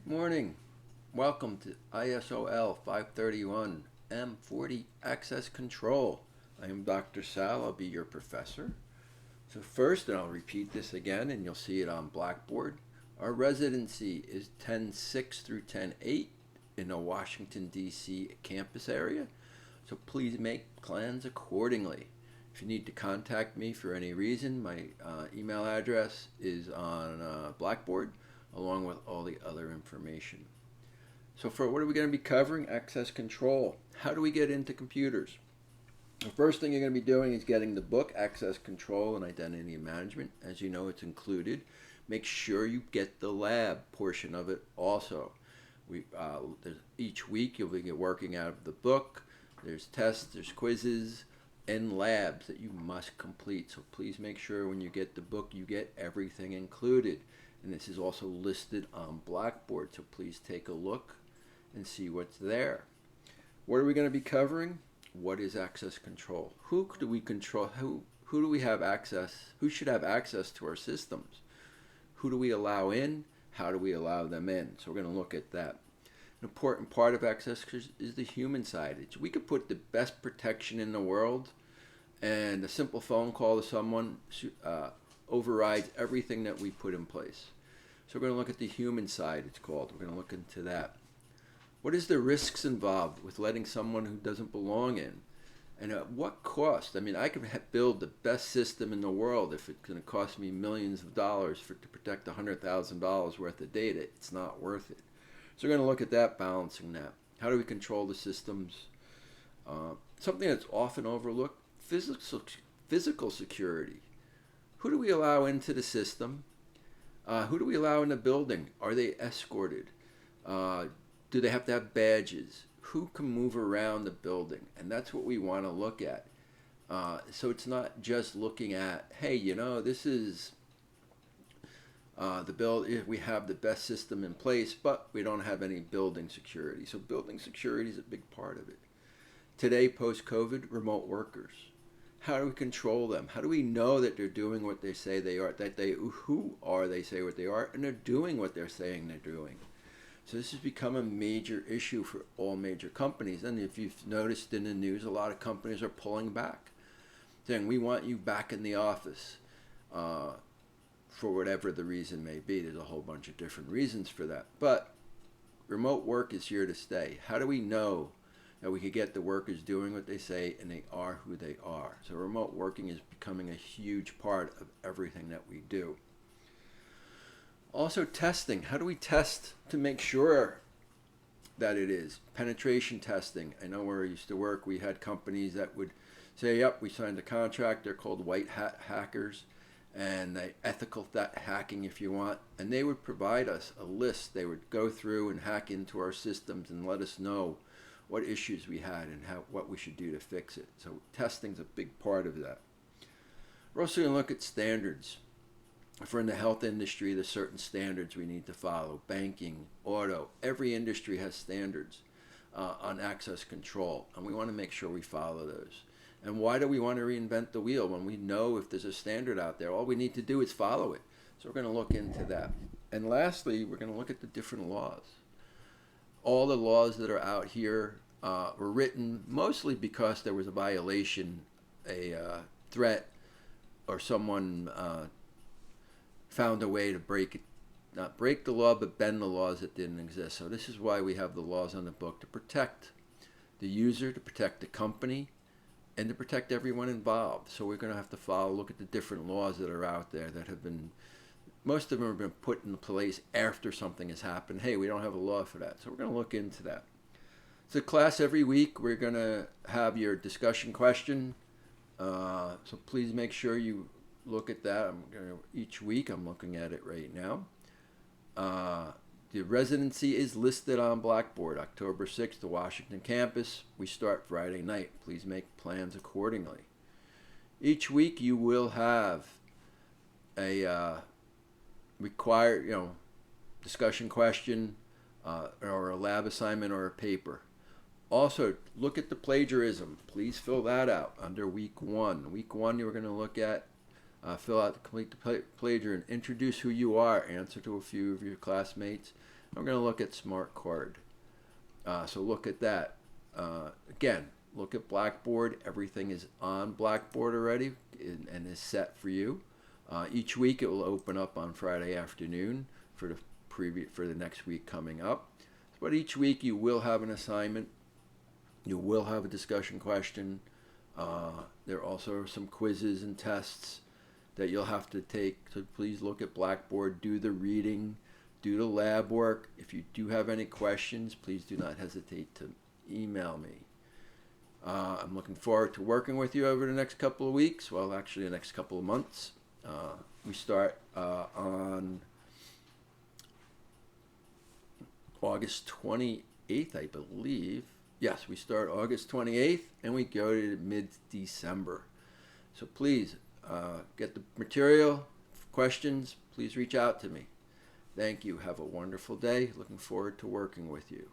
Morning. Welcome to ISOL 531 M40 Access Control. I am Dr. Sal. I'll be your professor. So first, and I'll repeat this again and you'll see it on Blackboard, our residency is 10-6 through 10-8 in the Washington, D.C. campus area. So please make plans accordingly. If you need to contact me for any reason, my email address is on Blackboard along with all the other information. So for what are we going to be covering? Access control. How do we get into computers? The first thing you're going to be doing is getting the book, Access Control and Identity Management. As you know, it's included. Make sure you get the lab portion of it also. Each week you'll be working out of the book. There's tests, there's quizzes, and labs that you must complete. So please make sure when you get the book, you get everything included. And this is also listed on Blackboard, so please take a look and see what's there. What are we going to be covering? What is access control? Who do we control? Who do we have access? Who should have access to our systems? Who do we allow in? How do we allow them in? So we're going to look at that. An important part of access is the human side. We could put the best protection in the world, and a simple phone call to someone overrides everything that we put in place. So we're going to look at the human side, it's called. We're going to look into that. What is the risks involved with letting someone who doesn't belong in? And at what cost? I mean, I could build the best system in the world if it's going to cost me millions of dollars to protect $100,000 worth of data. It's not worth it. So we're going to look at that, balancing that. How do we control the systems? Something that's often overlooked, physical security. Who do we allow into the system? Who do we allow in the building? Are they escorted? Do they have to have badges? Who can move around the building? And that's what we want to look at. So it's not just looking at, hey, this is the build. We have the best system in place, but we don't have any building security. So building security is a big part of it. Today, post-COVID, remote workers. How do we control them? How do we know that they're doing what they say they are? They say what they are, and they're doing what they're saying they're doing. So this has become a major issue for all major companies. And if you've noticed in the news, a lot of companies are pulling back, saying we want you back in the office for whatever the reason may be. There's a whole bunch of different reasons for that. But remote work is here to stay. How do we know that we could get the workers doing what they say and they are who they are? So remote working is becoming a huge part of everything that we do. Also testing. How do we test to make sure that it is? Penetration testing. I know where I used to work, we had companies that would say, yep, we signed a contract. They're called white hat hackers, and they ethical hacking if you want. And they would provide us a list. They would go through and hack into our systems and let us know what issues we had and what we should do to fix it. So testing's a big part of that. We're also going to look at standards. For in the health industry, there's certain standards we need to follow. Banking, auto, every industry has standards on access control, and we want to make sure we follow those. And why do we want to reinvent the wheel when we know if there's a standard out there? All we need to do is follow it. So we're going to look into that. And lastly, we're going to look at the different laws. All the laws that are out here were written mostly because there was a violation, a threat, or someone found a way to not break the law, but bend the laws that didn't exist. So this is why we have the laws on the book, to protect the user, to protect the company, and to protect everyone involved. So we're going to have to look at the different laws that are out there that have been, most of them have been put in place after something has happened. Hey, we don't have a law for that. So we're going to look into that. So class, every week we're going to have your discussion question. So please make sure you look at that. Each week I'm looking at it right now. The residency is listed on Blackboard. October 6th, the Washington campus. We start Friday night. Please make plans accordingly. Each week you will have a required, discussion question or a lab assignment or a paper. Also, look at the plagiarism. Please fill that out under week 1. Week 1, you're going to look at fill out the complete plagiarism, introduce who you are, answer to a few of your classmates, I'm going to look at Smart Card. So look at that. Again, look at Blackboard. Everything is on Blackboard already and is set for you. Each week it will open up on Friday afternoon for the next week coming up. But each week you will have an assignment. You will have a discussion question. There also are some quizzes and tests that you'll have to take. So please look at Blackboard, do the reading, do the lab work. If you do have any questions, please do not hesitate to email me. I'm looking forward to working with you over the next couple of weeks. Well, actually the next couple of months. We start on August 28th, I believe. Yes, we start August 28th and we go to mid-December. So please get the material. Questions, please reach out to me. Thank you. Have a wonderful day. Looking forward to working with you.